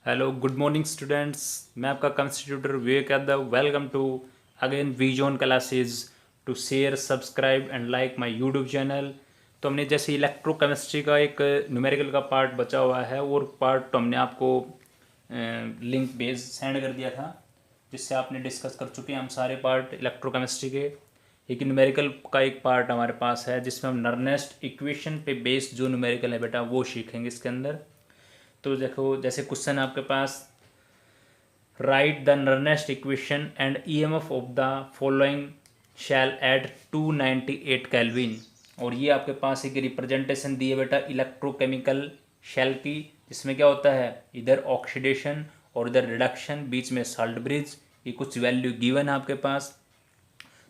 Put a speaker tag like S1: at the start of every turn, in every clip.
S1: Hello good morning students. मैं आपका chemistry tutor Vivek Yadav. Welcome to again vision classes. To share subscribe and like my YouTube channel. तो हमने जैसे electrochemistry का एक न्यूमेरिकल का पार्ट बचा हुआ है और पार्ट तो हमने आपको लिंक भेज सेंड कर दिया था, जिससे आपने डिस्कस कर चुके हैं हम सारे पार्ट इलेक्ट्रोकेमिस्ट्री के। एक न्यूमेरिकल का एक पार्ट हमारे पास है जिसमें हम नर्नेस्ट इक्वेशन पे बेस्ड जो न्यूमेरिकल है बेटा वो सीखेंगे इसके अंदर। तो देखो जैसे क्वेश्चन आपके पास, write the Nernst equation and EMF of the following cell at 298 kelvin. और ये आपके पास एक रिप्रेजेंटेशन दी है बेटा इलेक्ट्रोकेमिकल शेल की, जिसमें क्या होता है इधर ऑक्सीडेशन और इधर रिडक्शन, बीच में साल्ट ब्रिज। ये कुछ वैल्यू गिवन है आपके पास।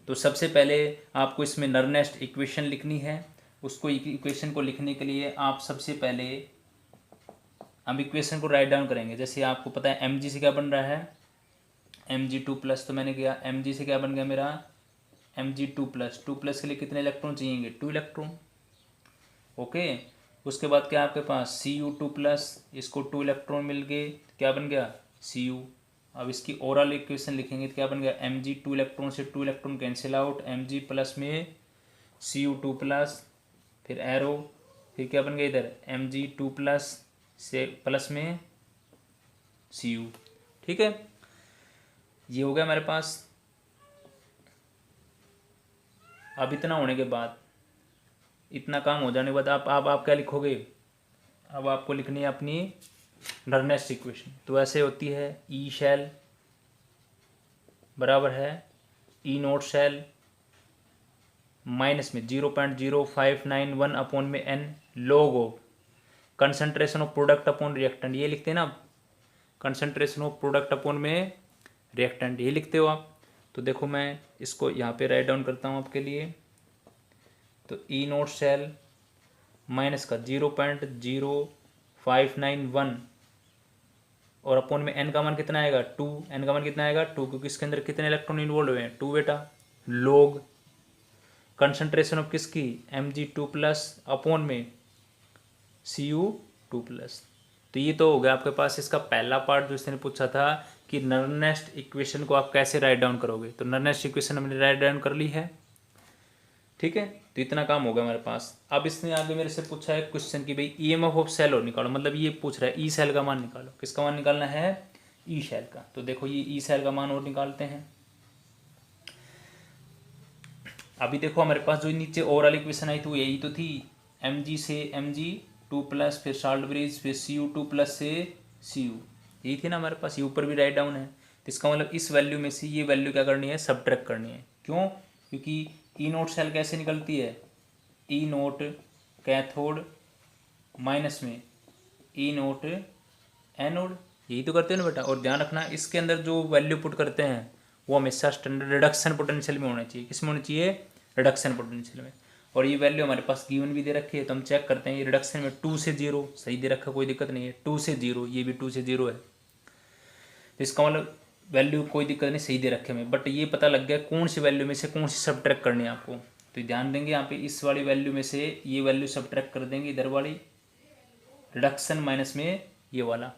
S1: तो सबसे पहले आपको इसमें नर्नेस्ट इक्वेशन लिखनी है। उसको इक्वेशन को लिखने के लिए आप सबसे पहले हम इक्वेशन को राइट डाउन करेंगे। जैसे आपको पता है एम जी से क्या बन रहा है, एम जी टू प्लस। तो मैंने किया एम जी से क्या बन गया मेरा, M G two plus. Two plus के लिए कितने इलेक्ट्रॉन चाहिए, 2 इलेक्ट्रॉन। ओके। उसके बाद क्या आपके पास सी यू टू प्लस, इसको 2 इलेक्ट्रॉन मिल गए, क्या बन गया सी यू। अब इसकी ओरल इक्वेशन लिखेंगे तो क्या बन गया, एम जी 2 इलेक्ट्रॉन से 2 electron cancel out, M G plus में सी यू टू प्लस, फिर एरो, फिर क्या बन गया इधर एम जी टू प्लस से प्लस में सी यू। ठीक है, ये हो गया हमारे पास। अब इतना होने के बाद, इतना काम हो जाने के बाद आप क्या लिखोगे, अब आपको लिखनी है अपनी नर्नेस्ट इक्वेशन। तो ऐसे होती है ई शैल बराबर है ई नोट शैल माइनस में 0.0591 अपॉन में n log of concentration of product upon reactant. ये लिखते हैं ना, कंसंट्रेशन ऑफ प्रोडक्ट अपॉन में रिएक्टेंट, ये लिखते हो आप। तो देखो मैं इसको यहाँ पे राइट डाउन करता हूँ आपके लिए। तो ई नोट सेल माइनस का 0.0591 और अपॉन में एन का मान कितना आएगा 2। एन का मान कितना आएगा 2, क्योंकि इसके अंदर कितने इलेक्ट्रॉन इन्वॉल्व हुए हैं 2 बेटा। लोग कंसंट्रेशन ऑफ किसकी, M G two plus upon में सी यू टू प्लस। तो ये तो हो गया आपके पास इसका पहला पार्ट जो इसने पूछा था कि नर्नेस्ट इक्वेशन को आप कैसे राइट डाउन करोगे। तो नर्नेस्ट इक्वेशन हमने राइट डाउन कर ली है। ठीक है, तो इतना काम हो गया हमारे पास। अब इसने आगे मेरे से पूछा है क्वेश्चन कि भाई ईएमएफ ऑफ सेल और निकालो, मतलब ये पूछ रहा है ई सेल का मान निकालो। किसका मान निकालना है, ई सेल का। तो देखो ये ई सेल का मान और निकालते हैं। अभी देखो हमारे पास जो नीचे ओवरऑल इक्वेशन आई थी वो यही तो थी, एम जी से एम जी टू प्लस, फिर साल्ट ब्रिज, फिर सी यू टू प्लस से सी यू, यही थी ना हमारे पास। ये ऊपर भी राइट डाउन है। तो इसका मतलब इस वैल्यू में से ये वैल्यू क्या करनी है, सब्ट्रैक्ट करनी है। क्यों, क्योंकि ई नोट सेल कैसे निकलती है, ई नोट कैथोड माइनस में ई नोट एनोड, यही तो करते हैं ना बेटा। और ध्यान रखना इसके अंदर जो वैल्यू पुट करते हैं वो हमेशा स्टैंडर्ड रिडक्शन पोटेंशियल में होना चाहिए। किस में होना चाहिए, रिडक्शन पोटेंशियल में। और ये वैल्यू हमारे पास गिवन भी दे रखी है, तो हम चेक करते हैं। ये रिडक्शन में 2 से 0 सही दे रखा, कोई दिक्कत नहीं है। 2 से 0, ये भी 2 से 0 है, तो इसका मतलब वैल्यू कोई दिक्कत नहीं, सही दे रखे में। बट ये पता लग गया कौन सी वैल्यू में से कौन सी सब्ट्रैक्ट करनी है आपको। तो ध्यान देंगे यहाँ पे इस वाली वैल्यू में से ये वैल्यू सब्ट्रैक्ट कर देंगे, इधर वाली रिडक्शन माइनस में ये वाला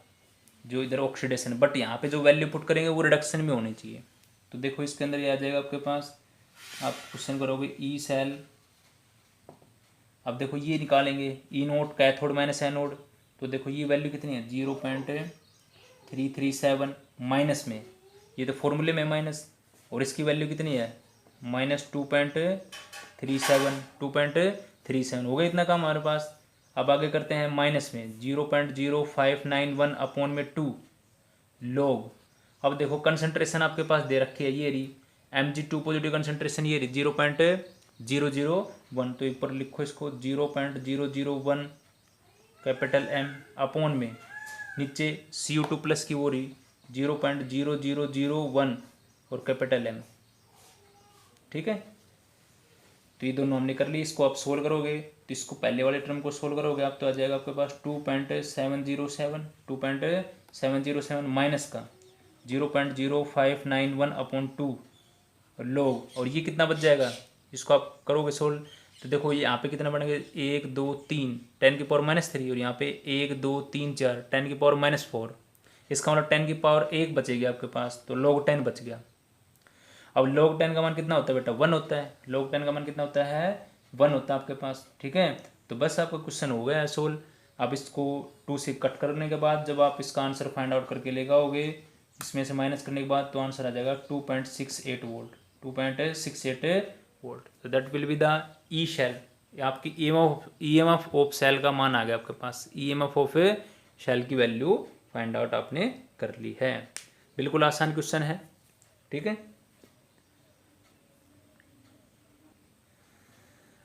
S1: जो इधर ऑक्सीडेशन। बट यहाँ पे जो वैल्यू पुट करेंगे वो रिडक्शन में होनी चाहिए। तो देखो इसके अंदर ये आ जाएगा आपके पास। आप क्वेश्चन करोगे ई सेल, अब देखो ये निकालेंगे ई नोट कैथोड माइनस एनोड। तो देखो ये वैल्यू कितनी है 0.337 माइनस में, ये तो फॉर्मूले में माइनस, और इसकी वैल्यू कितनी है माइनस 2.37 हो गया इतना काम हमारे पास। अब आगे करते हैं माइनस में 0.0591 अपॉन में 2 लोग। अब देखो कंसंट्रेशन आपके पास दे रखी है ये रही, M G two positive concentration ये रही 0.001। तो ऊपर लिखो इसको 0.001 कैपिटल एम अपॉन में नीचे सी यू टू प्लस की वो रही 0.0001 और कैपिटल एम। ठीक है, तो ये दोनों हमने कर ली। इसको आप सोल्व करोगे तो इसको पहले वाले टर्म को सोल्व करोगे आप, तो आ जाएगा आपके पास 2.707 माइनस का 0.0591 अपॉन 2 लोग, और ये कितना बच जाएगा, इसको आप करोगे सोल्व। तो देखो ये यहाँ पे कितना बनेंगे 1 2 3 10 की पावर -3, और यहाँ पे 1 2 3 4 10 की पावर -4। इसका मतलब 10 की पावर 1 बचेगी आपके पास, तो log 10 बच गया। अब log 10 का मान कितना होता है बेटा, 1 होता है। log 10 का मान कितना होता है, 1 होता है आपके पास, ठीक है। तो बस आपका क्वेश्चन हो गया है सोल्व। अब इसको 2 से कट करने के बाद जब आप इसका आंसर फाइंड आउट करके ले आओगे, इसमें से माइनस करने के बाद, तो आंसर आ जाएगा 2.68 वोल्ट, 2.68 वोल्ट। तो that will be the E cell. आपकी ईएमएफ ऑफ सेल का मान आ गया आपके पास। ईएमएफ ऑफ शेल की वैल्यू फाइंड आउट आपने कर ली है। बिल्कुल आसान क्वेश्चन है, ठीक है।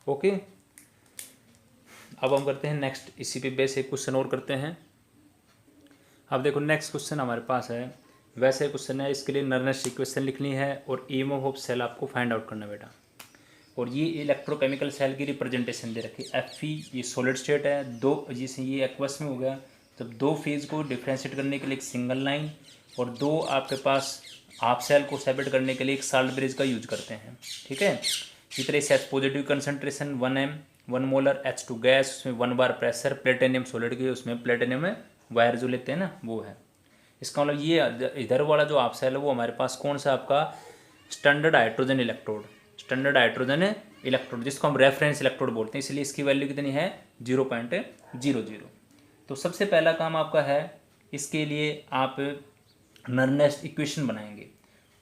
S1: ओके, अब हम करते हैं नेक्स्ट, इसी पे बेस एक क्वेश्चन और करते हैं। अब देखो नेक्स्ट क्वेश्चन हमारे पास है, वैसे क्वेश्चन है, इसके लिए नर्नेस्ट इक्वेशन लिखनी है और ईएमएफ ऑफ सेल आपको फाइंड आउट करना बेटा। और ये इलेक्ट्रोकेमिकल सेल की रिप्रेजेंटेशन दे रखी है। Fe ये सॉलिड स्टेट है, दो जिसे ये एक्वस में हो गया, तब दो फेज को डिफ्रेंशिएट करने के लिए एक सिंगल लाइन, और दो आपके पास हाफ सेल को सेपरेट करने के लिए एक साल्ट ब्रिज का यूज करते हैं, ठीक है। इसी तरह से positive concentration 1 molar H2 gas, उसमें 1 बार प्रेशर, प्लेटिनियम सॉलिड की, उसमें प्लेटिनियम वायर जो लेते हैं ना वो है। इसका मतलब ये इधर वाला जो हाफ सेल है वो हमारे पास कौन सा आपका standard hydrogen electrode, standard hydrogen electrode, जिसको हम रेफरेंस इलेक्ट्रोड बोलते हैं, इसलिए इसकी वैल्यू कितनी है 0.00। तो सबसे पहला काम आपका है, इसके लिए आप नर्नेस्ट इक्वेशन बनाएंगे।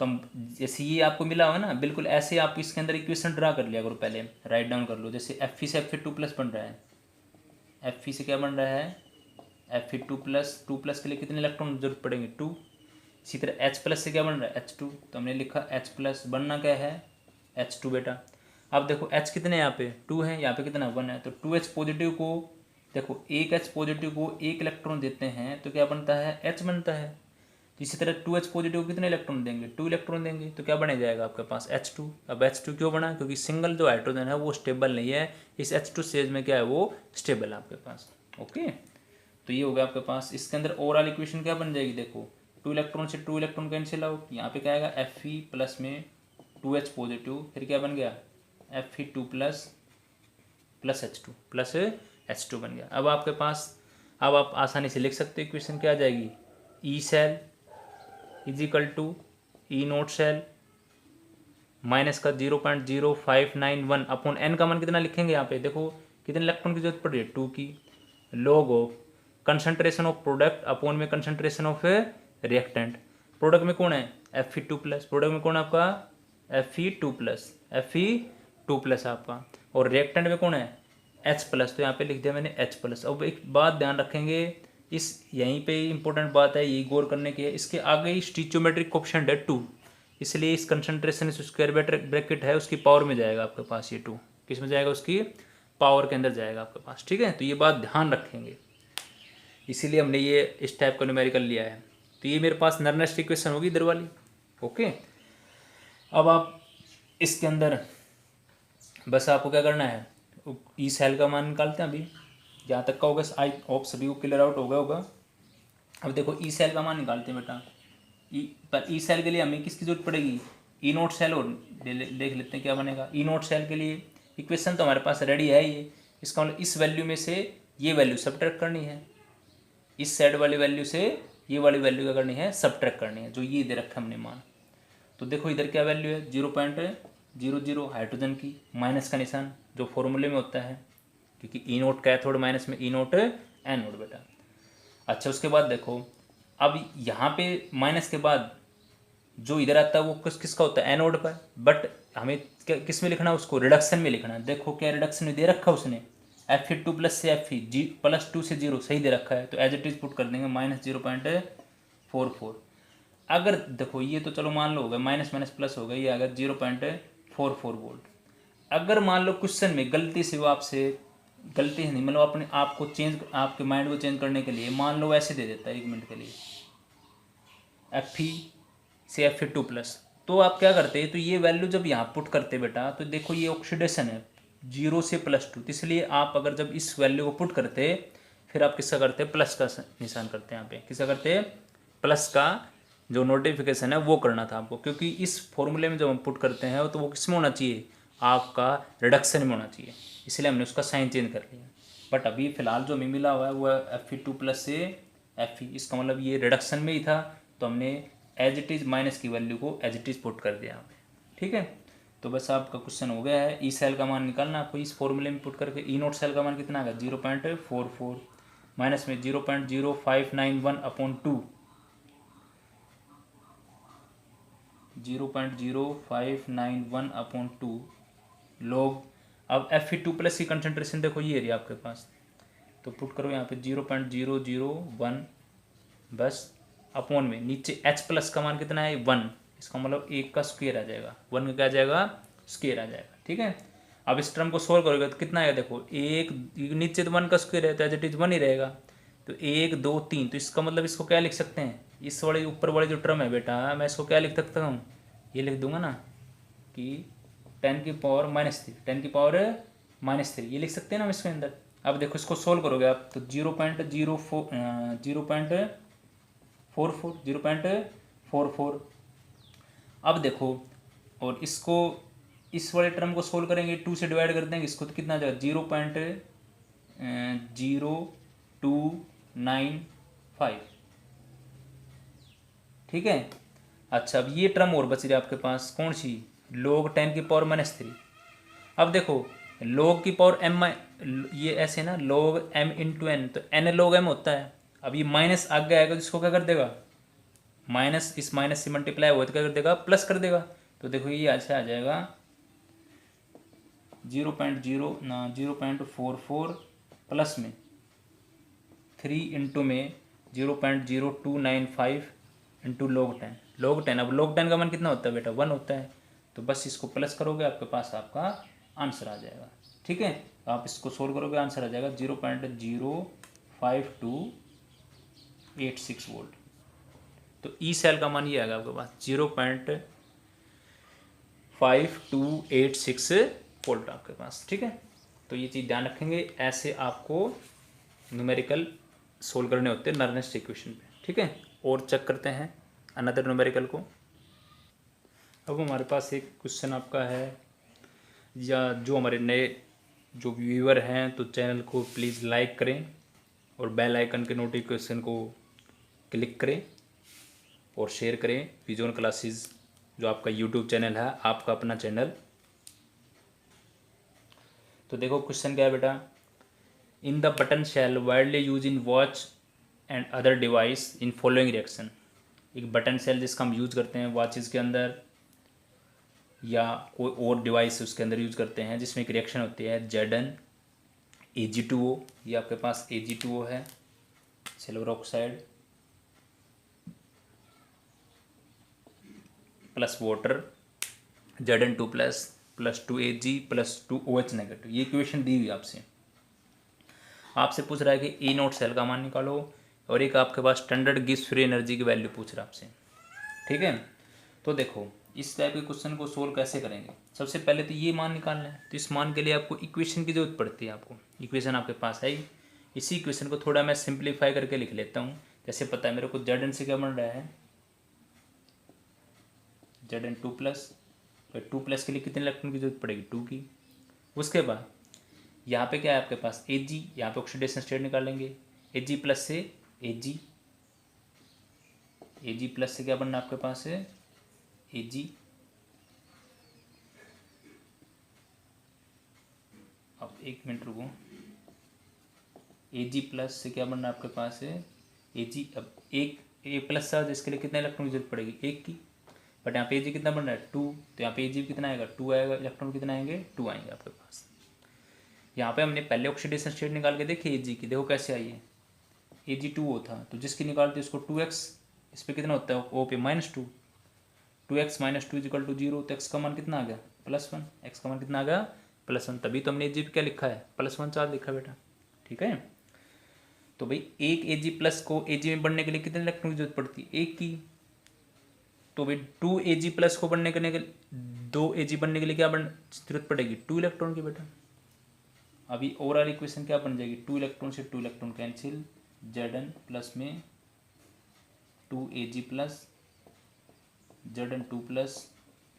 S1: तो हम जैसे ये आपको मिला हुआ ना, बिल्कुल ऐसे आप इसके अंदर इक्वेशन ड्रा कर लिया करो, पहले राइट डाउन कर लो। जैसे Fe से Fe2+ बन रहा है, Fe से क्या बन रहा है Fe2+, 2+ के लिए कितने इलेक्ट्रॉन जरूरत पड़ेंगे 2। इसी तरह H+ से क्या बन रहा है H2, तो हमने लिखा H+, बनना क्या है H2 बेटा। अब देखो H कितने यहाँ पे 2 है, यहाँ पे कितना 1 है, तो 2H पॉजिटिव को देखो, एक H पॉजिटिव को एक इलेक्ट्रॉन देते हैं तो क्या बनता है H बनता है। इसी तरह 2H पॉजिटिव कितने इलेक्ट्रॉन देंगे 2 इलेक्ट्रॉन देंगे, तो क्या बने जाएगा आपके पास H2। अब H2 क्यों बना, क्योंकि सिंगल जो हाइड्रोजन है वो स्टेबल नहीं है, इस H2 स्टेज में क्या है वो स्टेबल है आपके पास। ओके, तो ये हो गया आपके पास। इसके अंदर ओवरऑल इक्वेशन क्या बन जाएगी, देखो 2 इलेक्ट्रॉन से 2 इलेक्ट्रॉन कैंसिल आउट, यहाँ पे क्या आएगा Fe+ में 2H पॉजिटिव, फिर क्या बन गया Fe2+ प्लस H2 बन गया। अब आपके पास, अब आप आसानी से लिख सकते हो इक्वेशन क्या आ जाएगी, E cell is equal to E naught cell minus का 0.0591 अपॉन एन का मान कितना लिखेंगे यहाँ पे, देखो कितने इलेक्ट्रॉन की जरूरत पड़ रही है 2 की, log of concentration of product upon में कंसंट्रेशन ऑफ रिएक्टेंट। प्रोडक्ट में कौन है Fe2+, प्रोडक्ट में कौन है आपका Fe2+ आपका, और रिएक्टेंट में कौन है H+, तो यहाँ पे लिख दिया मैंने H+। अब एक बात ध्यान रखेंगे, इस यहीं पे इंपॉर्टेंट बात है, ये गौर करने की है, इसके आगे ही स्टिचोमेट्रिक कोएफिशिएंट है 2, इसलिए इस कंसंट्रेशन स्क्वायर ब्रैकेट है उसकी पावर में जाएगा आपके पास, ये 2 किस में जाएगा उसकी पावर के अंदर जाएगा आपके पास, ठीक है। तो ये बात ध्यान रखेंगे, इसीलिए हमने ये इस टाइप का न्यूमेरिकल लिया है। तो ये मेरे पास नर्नेस्ट इक्वेशन होगी इधर वाली। ओके, अब आप इसके अंदर बस आपको क्या करना है, ई सेल का मान निकालते हैं अभी, जहाँ तक का होगा आई होप सभी को क्लियर आउट हो गया होगा। अब देखो ई सेल का मान निकालते हैं बेटा, पर ई सेल के लिए हमें किसकी जरूरत पड़ेगी, ई नोट सेल, और देख लेते हैं क्या बनेगा। ई नोट सेल के लिए इक्वेशन तो हमारे पास रेडी है ये, इसका मतलब इस वैल्यू में से ये वैल्यू सब्ट्रैक्ट करनी है, इस साइड वाली वैल्यू से ये वाली वैल्यू क्या करनी है सब्ट्रैक्ट करनी है, जो ये दे रखा हमने मान। तो देखो इधर क्या वैल्यू है 0.00 हाइड्रोजन की, माइनस का निशान जो फॉर्मूले में होता है, क्योंकि ई नोट कैथोड माइनस में ई नोट एनोड बेटा। अच्छा, उसके बाद देखो अब यहाँ पे माइनस के बाद जो इधर आता है वो किसका होता है एनोड पर, बट हमें किस में लिखना है उसको रिडक्शन में लिखना है। देखो क्या रिडक्शन में दे रखा है उसने, Fe2+ से Fe+2 से 0 सही दे रखा है, तो एज इट इज पुट कर देंगे -0.44। अगर देखो ये तो चलो मान लो हो गया, माइनस माइनस प्लस हो गया, ये अगर 0.44 वोल्ट। अगर मान लो क्वेश्चन में गलती से वो आपसे, गलती है नहीं मतलब अपने आप को चेंज, आपके माइंड को चेंज करने के लिए मान लो ऐसे दे देता है 1 मिनट के लिए Fe से Fe2+, तो आप क्या करते हैं, तो ये वैल्यू जब यहाँ पुट करते बेटा, तो देखो ये ऑक्सीडेशन है 0 से +2, इसलिए आप अगर जब इस वैल्यू को पुट करते फिर आप किसका करते हैं प्लस का निशान करते हैं, यहाँ पे किसका करते हैं प्लस का जो नोटिफिकेशन है वो करना था आपको, क्योंकि इस फॉर्मूले में जब हम पुट करते हैं तो वो किस में होना चाहिए आपका रिडक्शन में होना चाहिए, इसलिए हमने उसका साइन चेंज कर लिया। बट अभी फिलहाल जो हमें मिला हुआ है वो Fe2+ से एफ ई, इसका मतलब ये रिडक्शन में ही था, तो हमने एज इट इज़ माइनस की वैल्यू को एज इट इज़ पुट कर दिया यहाँ पे। ठीक है, तो बस आपका क्वेश्चन हो गया है। ई सेल का मान निकालना आपको इस फॉर्मूले में पुट करके। ई नोट सेल का मान कितना आ गया 0.44 माइनस में 0.0591 अपॉन 2, 0.0591 अपॉन 2 लोग। अब Fe2+ की कंसनट्रेशन देखो ये रही आपके पास, तो पुट करो यहाँ पे 0.001 बस अपॉन में नीचे H+ का मान कितना है 1, इसका मतलब 1 का स्क्वायर आ जाएगा, 1 का क्या आ जाएगा स्क्वायर आ जाएगा। ठीक है, अब इस टर्म को सोल्व करोगे तो कितना आएगा देखो, एक नीचे तो 1 का स्क्वायर है तो एज इट इज 1 ही रहेगा, तो 1 2 3, तो इसका मतलब इसको क्या लिख सकते हैं, इस वाले ऊपर वाले जो टर्म है बेटा मैं इसको क्या लिख सकता हूँ, ये लिख दूंगा ना कि 10 की पावर -3, 10 की पावर -3 ये लिख सकते हैं ना हम इसके अंदर। अब देखो इसको सोल्व करोगे आप तो 0.44। अब देखो और इसको इस वाले टर्म को सोल्व करेंगे, 2 से डिवाइड कर देंगे इसको तो कितना आ जाएगा 0.0295। ठीक है, अच्छा अब ये टर्म और बच रही है आपके पास, कौन सी, log 10 की पावर -3। अब देखो log की पावर m, ये ऐसे ना log m इंटू एन, तो n log m होता है। अब ये माइनस आगे आएगा तो इसको क्या कर देगा, माइनस इस माइनस से मल्टीप्लाई हुआ तो क्या कर देगा प्लस कर देगा, तो देखो ये ऐसे आ जाएगा 0.44 प्लस में 3 इंटू में 0.0295 इंटू log 10, log 10। अब log 10 का मान कितना होता है बेटा 1 होता है, तो बस इसको प्लस करोगे आपके पास आपका आंसर आ जाएगा। ठीक है, आप इसको सोल्व करोगे आंसर आ जाएगा 0.05286 वोल्ट। तो ई सेल का मान ये आएगा आपके पास 0.5286 वोल्ट आपके पास। ठीक है, तो ये चीज़ ध्यान रखेंगे, ऐसे आपको न्यूमेरिकल सोल्व करने होते हैं नर्नेस्ट इक्वेशन पे। ठीक है, और चेक करते हैं अनदर न्यूमेरिकल को। अब हमारे पास एक क्वेश्चन आपका है, या जो हमारे नए जो व्यूअर हैं तो चैनल को प्लीज़ लाइक करें और बेल आइकन के नोटिफिकेशन को क्लिक करें और शेयर करें। विजन क्लासेस जो आपका यूट्यूब चैनल है, आपका अपना चैनल। तो देखो क्वेश्चन क्या है बेटा, in the button cell widely use in watch and other device in following reaction. एक बटन सेल जिसका हम यूज करते हैं वॉचेस के अंदर या कोई और डिवाइस उसके अंदर यूज करते हैं, जिसमें एक रिएक्शन होती है Zn Ag2O, ये आपके पास Ag2O है silver oxide plus water Zn2+ plus 2Ag plus 2OH negative. ये इक्वेशन दी हुई आपसे पूछ रहा है कि ई नोट सेल का मान निकालो, और एक आपके पास स्टैंडर्ड गिब्स फ्री एनर्जी की वैल्यू पूछ रहा है आपसे। ठीक है, तो देखो इस टाइप के क्वेश्चन को सोल्व कैसे करेंगे, सबसे पहले तो ये मान निकालना है, तो इस मान के लिए आपको इक्वेशन की जरूरत पड़ती है। आपको इक्वेशन आपके पास है, इसी इक्वेशन को थोड़ा मैं सिंप्लीफाई करके लिख लेता हूँ। जैसे पता है मेरे को Zn से क्या बन रहा है Zn2+, तो 2+ के लिए कितने इलेक्ट्रॉन की जरूरत पड़ेगी 2 की। उसके बाद यहाँ पे क्या है आपके पास Ag, यहाँ पे ऑक्सीडेशन स्टेट निकालेंगे, Ag+ से Ag+ से क्या बनना आपके पास है Ag, अब 1 मिनट रुको, Ag+ से क्या बनना आपके पास है Ag। अब एक A+ था जिसके लिए कितने इलेक्ट्रॉन की जरूरत पड़ेगी 1 की, बट यहाँ पे Ag कितना बन रहा है 2, तो यहाँ पे Ag कितना आएगा 2 आएगा, इलेक्ट्रॉन कितना आएंगे 2 आएंगे आपके पास। यहाँ पे हमने पहले ऑक्सीडेशन स्टेट निकाल के देखी Ag की, देखो कैसे आई है, Ag2O था तो जिसकी निकालते उसको 2x, इस पर कितना होता है O पे -2, 2x - 2 = 0, तो x का मान कितना आ गया +1, x का मान कितना आ गया +1, तभी तो हमने Ag पे क्या लिखा है +1 चार्ज लिखा बेटा। ठीक है, तो भाई एक Ag+ को Ag में बढ़ने के लिए कितने इलेक्ट्रॉन की जरूरत पड़ती है 1 की, तो भाई 2Ag+ को बढ़ने के लिए 2Ag बनने के लिए क्या जरूरत पड़ेगी 2 इलेक्ट्रॉन की बेटा। अभी ओवरऑल इक्वेशन क्या बन जाएगी 2 इलेक्ट्रॉन से 2 इलेक्ट्रॉन कैंसिल, Zn प्लस में 2Ag प्लस Zn2+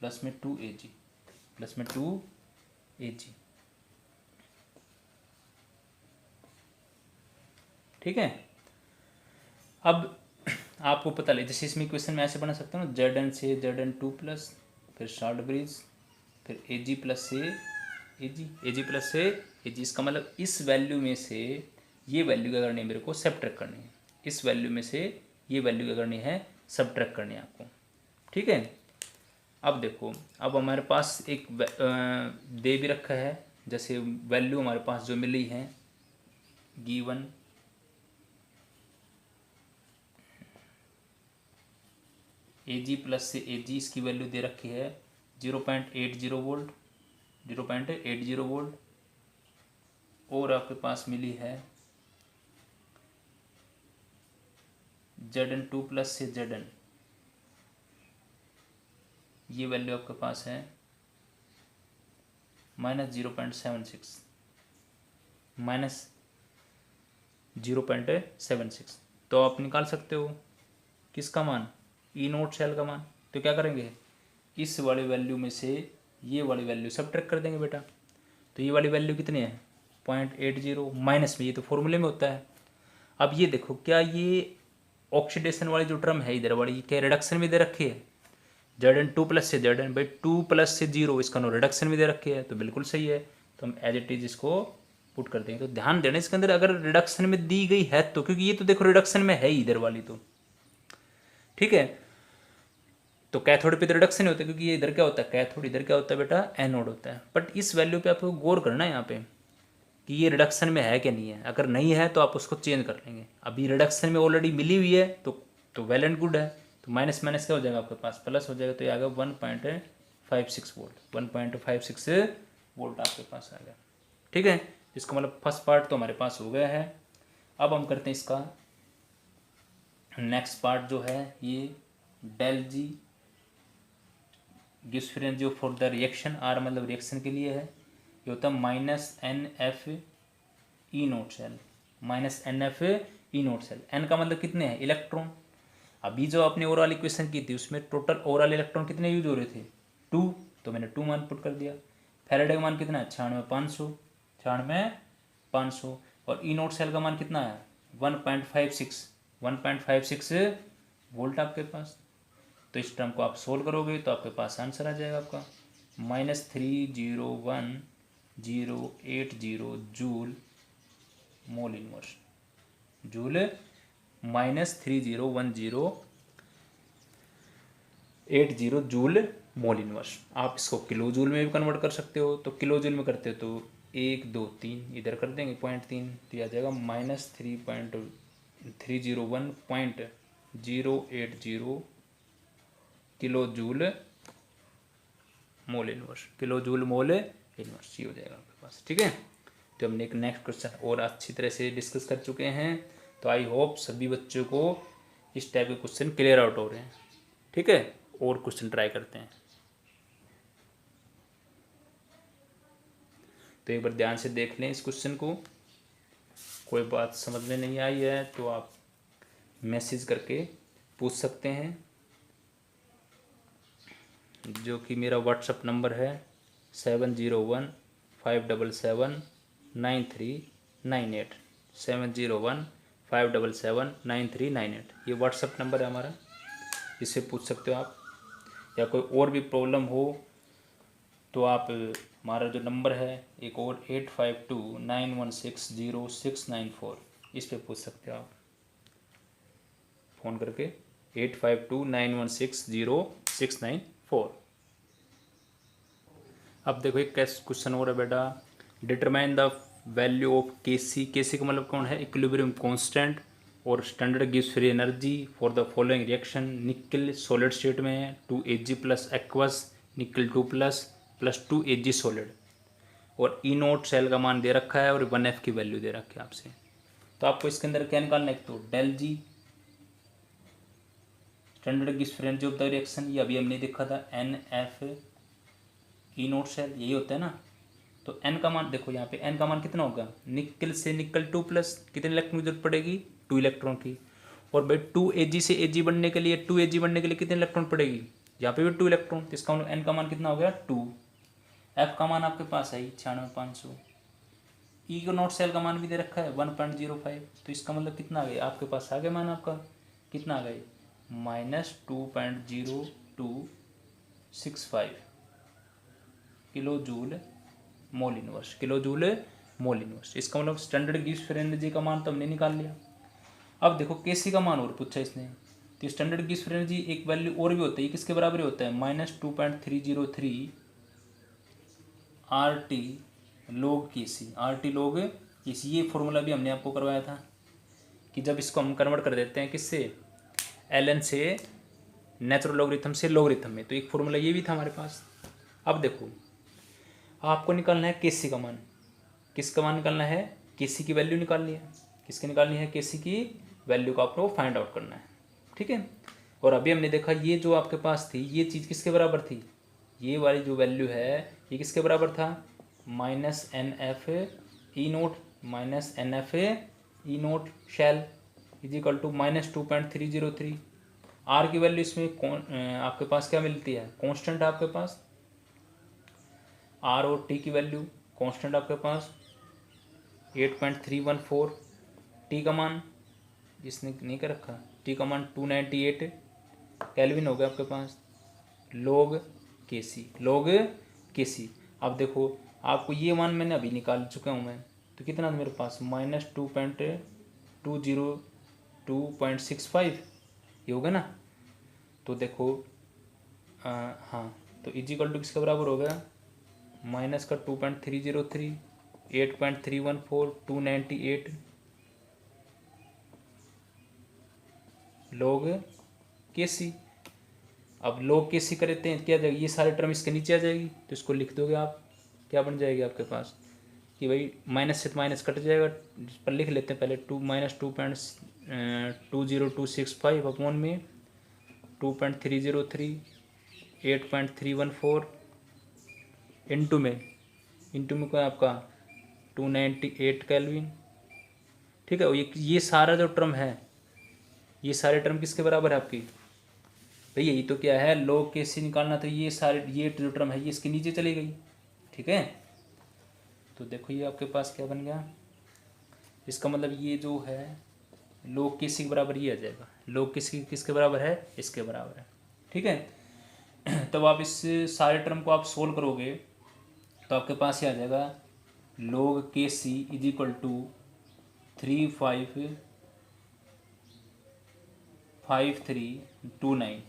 S1: प्लस में 2Ag प्लस में 2Ag। ठीक है, अब आपको पता लगे, जैसे इसमें क्वेश्चन में ऐसे बना सकते हो ना, Zn से Zn2 प्लस, फिर शॉर्ट ब्रिज, फिर Ag प्लस से Ag प्लस से Ag। इसका मतलब इस वैल्यू में से ये वैल्यू क्या करनी है मेरे को, सब्ट्रैक्ट करनी है। इस वैल्यू में से ये वैल्यू क्या करनी है, सब्ट्रैक्ट करनी है आपको। ठीक है। अब देखो, अब हमारे पास एक दे भी रखा है, जैसे वैल्यू हमारे पास जो मिली है गिवन Ag प्लस से Ag, इसकी वैल्यू दे रखी है 0.80 वोल्ट, 0.80 वोल्ट। और आपके पास मिली है Zn2 प्लस से Zn, ये वैल्यू आपके पास है -0.76, -0.76। तो आप निकाल सकते हो किसका मान, ई नोट सेल का मान। तो क्या करेंगे, इस वाली वैल्यू में से ये वाली वैल्यू सब्ट्रैक्ट कर देंगे बेटा। तो ये वाली वैल्यू कितनी है, 0.80 माइनस में, ये तो फॉर्मूले में होता है। अब ये देखो, क्या ये ऑक्सीडेशन वाली जो टर्म है इधर वाली, क्या रिडक्शन में दे रखी है, Zn2 प्लस से Zn, भाई 2 प्लस से 0, इसका नो रिडक्शन में दे रखी है, तो बिल्कुल सही है। तो हम एज इट इज इसको पुट कर देंगे। तो ध्यान देना इसके अंदर अगर रिडक्शन में दी गई है तो, क्योंकि ये तो देखो रिडक्शन में है ही इधर वाली तो। ठीक है। तो कैथोड पे तो रिडक्शन होता है, क्योंकि ये इधर क्या होता है कैथोड, इधर क्या होता है बेटा एनोड होता है। बट इस वैल्यू पे आपको गौर करना है यहाँ पे कि ये रिडक्शन में है कि नहीं है। अगर नहीं है तो आप उसको चेंज कर लेंगे। अभी रिडक्शन में ऑलरेडी मिली हुई है तो वेल एंड गुड है। तो माइनस माइनस क्या हो जाएगा आपके पास, प्लस हो जाएगा। तो ये आ गया 1.56 वोल्ट, 1.56 वोल्ट आपके पास आ गया। ठीक है। इसका मतलब फर्स्ट पार्ट तो हमारे पास हो गया है। अब हम करते हैं इसका नेक्स्ट पार्ट जो है, ये del G gives free energy for the reaction, R मतलब रिएक्शन के लिए है। ये होता है -NF E naught cell, -NF E naught cell. N का मतलब कितने हैं, इलेक्ट्रॉन। अभी जो आपने ओरल इक्वेशन की थी उसमें टोटल ओरल इलेक्ट्रॉन कितने यूज हो रहे थे, 2, तो मैंने 2 मान पुट कर दिया। फैराडे का मान कितना है, 96,500। और ई नोट सेल का मान कितना है 1.56 वोल्ट आपके पास। तो इस टर्म को आप सोल्व करोगे तो आपके पास आंसर आ जाएगा आपका -301,080 joule mole inverse, joule -301080 joule mole inverse. आप इसको किलो जूल में भी कन्वर्ट कर सकते हो। तो किलो जूल में करते हो तो 1 2 3 इधर कर देंगे 0.3, तो यह आ जाएगा -301.080 kilo joule mole inverse, kilo joule mole inverse, ये हो जाएगा आपके पास। ठीक है। तो हमने एक नेक्स्ट क्वेश्चन और अच्छी तरह से डिस्कस कर चुके हैं। तो आई होप सभी बच्चों को इस टाइप के क्वेश्चन क्लियर आउट हो रहे हैं। ठीक है। और क्वेश्चन ट्राई करते हैं। तो एक बार ध्यान से देख लें इस क्वेश्चन को। कोई बात समझ में नहीं आई है तो आप मैसेज करके पूछ सकते हैं, जो कि मेरा व्हाट्सअप नंबर है 7015779398, 7015779398। ये व्हाट्सअप नंबर है हमारा, इससे पूछ सकते हो आप। या कोई और भी प्रॉब्लम हो तो आप हमारा जो नंबर है एक और 8529160694, इस पर पूछ सकते हो आप फ़ोन करके 8529160694। अब देखो एक क्वेश्चन हो रहा है बेटा, determine the value of Kc। Kc का मतलब कौन है, इक्विलिब्रियम कांस्टेंट। और standard gives free energy for the following reaction. निकल सॉलिड स्टेट में है 2Ag प्लस एक्वस, निकल 2 प्लस 2Ag सॉलिड। और ई नोट सेल का मान दे रखा है और 1F की वैल्यू दे रखी है आपसे। तो आपको इसके अंदर क्या निकालना है, तो del G standard gives free energy of the reaction, ये अभी हमने देखा था NF ई नोट सेल, यही होता है ना। तो एन का मान देखो, यहाँ पे एन का मान कितना होगा, निकल से निकल 2 प्लस कितने इलेक्ट्रॉन की जरूरत पड़ेगी, 2 इलेक्ट्रॉन की। और भाई 2Ag से Ag बनने के लिए, 2Ag बनने के लिए कितने इलेक्ट्रॉन पड़ेगी, यहाँ पे भी 2 इलेक्ट्रॉन। तो इसका मतलब एन का मान कितना हो गया 2। एफ का मान आपके पास है 96,500। ई को नोट सेल का मान भी दे रखा है 1.05। तो इसका मतलब कितना आ गया आपके पास, आ गया मान आपका कितना आ गए -2.0265 kilo joule mole inverse, kilo joule mole inverse. इसका मतलब स्टैंडर्ड गिब्स फ्री एनर्जी का मान तो हमने निकाल लिया। अब देखो केसी का मान और पूछा इसने, तो स्टैंडर्ड गिब्स फ्री एनर्जी एक वैल्यू और भी होता है, किसके बराबर होता है -2.303 RT log केसी, RT log केसी। ये फॉर्मूला भी हमने आपको करवाया था कि जब इसको हम कन्वर्ट कर देते हैं किससे, ln से नेचुरल लॉगरिथम से लॉगरिथम में, तो एक फॉर्मूला ये भी था हमारे पास। अब देखो आपको निकालना है केसी का मान, किसका मान निकालना है, केसी की वैल्यू निकालनी है, किसकी निकालनी है, केसी की वैल्यू का आपको फाइंड आउट करना है, ठीक है। और अभी हमने देखा ये जो आपके पास थी ये चीज़ किसके बराबर थी, ये वाली जो वैल्यू है ये किसके बराबर था, -NF E0 -NF E0 cell is equal to -2.303। R की वैल्यू इसमें आपके पास क्या मिलती है, कांस्टेंट आपके पास, आर और टी की वैल्यू कांस्टेंट आपके पास 8.314। टी का मान जिसने नहीं कर रखा, टी का मान 298 केल्विन हो गया आपके पास, log केसी, log केसी। अब देखो आपको ये मान मैंने अभी निकाल चुका हूँ मैं, तो कितना मेरे पास -2.65 ये होगा ना। तो देखो हाँ, तो इजिकल टू किसके बराबर हो गया, माइनस का 2.303 8.314 298 log केसी। अब log केसी करते हैं क्या जाएगी, ये सारे टर्म इसके नीचे आ जाएगी, तो इसको लिख दोगे आप, क्या बन जाएगी आपके पास कि भाई माइनस से तो माइनस कट जाएगा, पर लिख लेते हैं पहले -2.20265 अपॉन में 2.303 8.314 इंटू में क्या आपका 298 केल्विन, ठीक है। ये सारा जो टर्म है, ये सारे टर्म किसके बराबर है आपकी, भाई यही तो क्या है, log केसी निकालना, तो ये सारे ये जो टर्म है ये इसके नीचे चली गई, ठीक है। तो देखो ये आपके पास क्या बन गया, इसका मतलब ये जो है log केसी के बराबर ये आ जाएगा, log केसी किसके बराबर है, इसके बराबर है, ठीक है। तब आप इस सारे टर्म को आप सोल्व करोगे तो आपके पास ये आ जाएगा log KC is equal to 355329।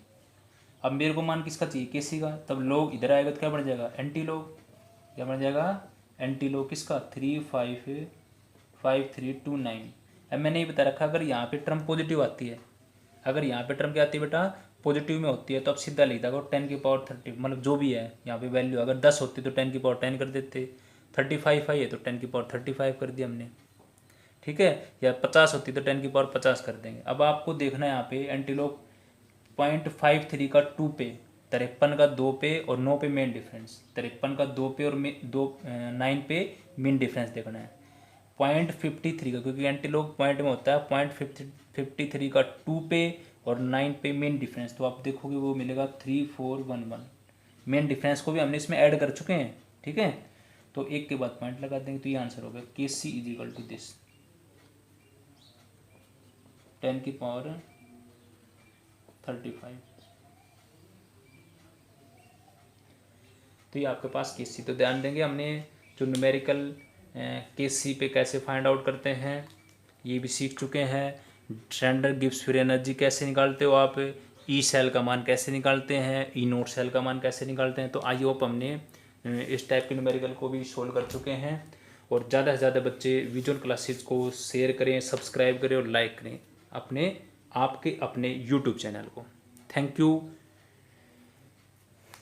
S1: अब मेरे को मान किसका चाहिए, केसी का, तब log इधर आएगा तो क्या बन जाएगा, एंटी log, क्या बन जाएगा, एंटी log किसका 355329। अब मैंने ये बता रखा अगर यहाँ पे टर्म पॉजिटिव आती है, अगर यहाँ पे टर्म क्या आती है बेटा, पॉजिटिव में होती है, तो अब सीधा लिख देगा 10⁻30, मतलब जो भी है यहाँ पे वैल्यू, अगर 10 होती तो 10⁻10 कर देते, 35 आई है तो 10⁻35 कर दिया हमने, ठीक है। या 50 होती तो 10⁻50 कर देंगे। अब आपको देखना है यहाँ पे एंटी log 0.53 का 2 पे, 53 का 2 पे और 9 पे मेन डिफरेंस, 53 का 2 पे और 9 पे मेन डिफरेंस देखना है। 0.53 का, क्योंकि एंटी log पॉइंट में होता है, 0.53 का 2 पे और 9 पे मेन डिफरेंस, तो आप देखोगे वो मिलेगा 3411। मेन डिफरेंस को भी हमने इसमें ऐड कर चुके हैं, ठीक है। तो एक के बाद पॉइंट लगा देंगे, तो ये आंसर हो गया के सी इज इक्वल टू दिस 10⁻35। तो ये आपके पास के सी। तो ध्यान देंगे हमने जो न्यूमेरिकल के सी पे कैसे फाइंड आउट करते हैं ये भी सीख चुके हैं। स्टैंडर्ड गिब्स फ्री एनर्जी कैसे निकालते हो आप, ई सेल का मान कैसे निकालते हैं, ई नोट सेल का मान कैसे निकालते हैं। तो आई होप हमने इस टाइप के न्यूमेरिकल को भी सोल्व कर चुके हैं। और ज़्यादा से ज़्यादा बच्चे विजुअल क्लासेस को शेयर करें, सब्सक्राइब करें और लाइक करें आपके अपने यूट्यूब चैनल को। Thank you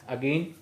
S1: again.